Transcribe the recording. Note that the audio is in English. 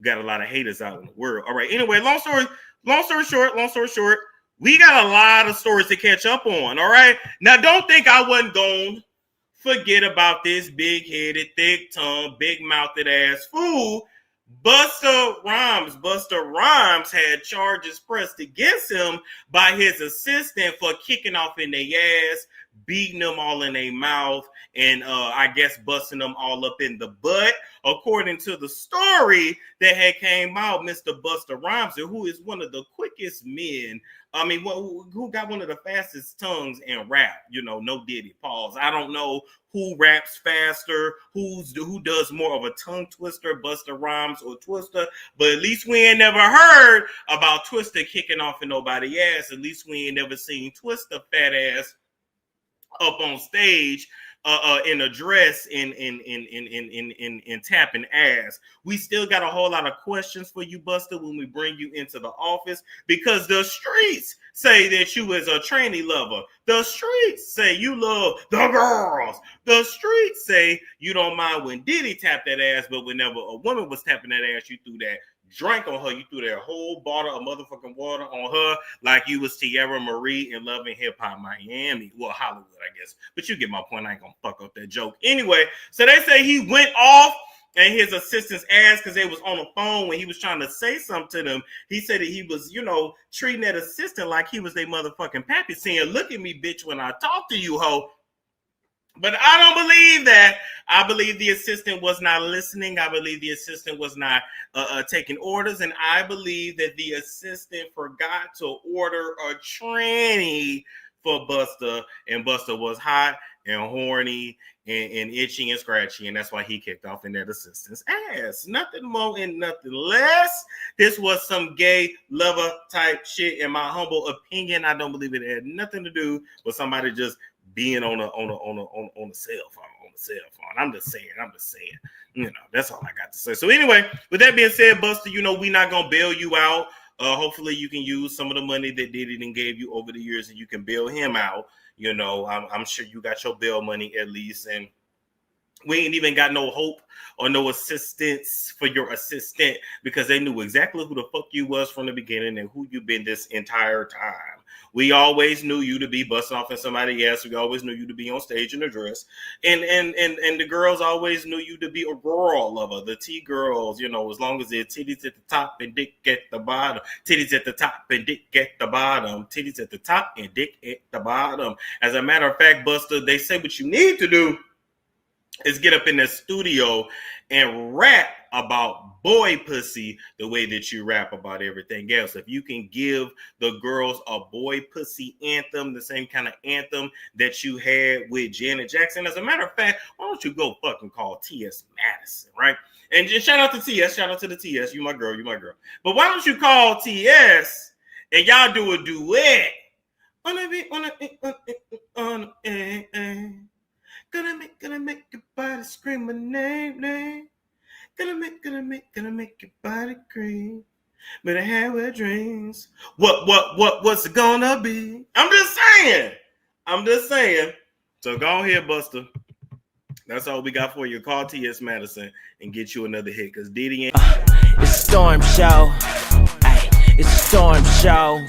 got a lot of haters out in the world. All right. Anyway, long story short, we got a lot of stories to catch up on. All right. Now, don't think I wasn't going to forget about this big-headed, thick-tongued, big-mouthed ass fool, Busta Rhymes. Busta Rhymes had charges pressed against him by his assistant for kicking off in their ass, beating them all in their mouth, and I guess busting them all up in the butt. According to the story that had came out, Mr. Busta Rhymes, who is one of the quickest men, I mean, who got one of the fastest tongues in rap, you know, no Diddy, pause. I don't know who raps faster, who does more of a tongue twister, Busta Rhymes or Twister, but at least we ain't never heard about Twister kicking off in nobody's ass. At least we ain't never seen Twister fat ass up on stage in a dress in tapping ass. We still got a whole lot of questions for you, Busta, when we bring you into the office, because the streets say that you is a tranny lover. The streets say you love the girls. The streets say you don't mind when Diddy tapped that ass, but whenever a woman was tapping that ass, you threw that drink on her. You threw that whole bottle of motherfucking water on her like you was Tierra Marie in Love and Hip Hop Miami. Well, Hollywood, I guess. But you get my point. I ain't gonna fuck up that joke. Anyway, so they say he went off and his assistant's ass because they was on the phone when he was trying to say something to them. He said that he was, you know, treating that assistant like he was their motherfucking pappy, saying, "Look at me, bitch, when I talk to you, ho." But I don't believe that. I believe the assistant was not listening. I believe the assistant was not taking orders. And I believe that the assistant forgot to order a tranny for Busta. And Busta was hot and horny and itchy and scratchy. And that's why he kicked off in that assistant's ass. Nothing more and nothing less. This was some gay lover type shit. In my humble opinion, I don't believe it had nothing to do with somebody just being on a cell phone. I'm just saying. You know, that's all I got to say. So anyway, with that being said, Busta, you know, we not gonna bail you out. Hopefully you can use some of the money that Diddy done gave you over the years and you can bail him out. You know, I'm sure you got your bail money at least, and we ain't even got no hope or no assistance for your assistant because they knew exactly who the fuck you was from the beginning and who you been this entire time. We always knew you to be busting off in somebody else. We always knew you to be on stage in a dress. And the girls always knew you to be a girl lover. The T-girls, you know, as long as they're titties at the top and dick at the bottom. Titties at the top and dick at the bottom. Titties at the top and dick at the bottom. As a matter of fact, Busta, they say what you need to do is get up in the studio and rap about boy pussy the way that you rap about everything else. If you can give the girls a boy pussy anthem, the same kind of anthem that you had with Janet Jackson. As a matter of fact, why don't you go fucking call T.S. Madison, right? And just shout out to T.S. Shout out to the T.S. You my girl. But why don't you call T.S. and y'all do a duet? Gonna make your body scream my name. Gonna make your body scream. But I have wet dreams. What's it gonna be? I'm just saying. So go ahead, Busta. That's all we got for you. Call T.S. Madison and get you another hit, because Diddy ain't. It's a storm show. Ay, it's a storm show.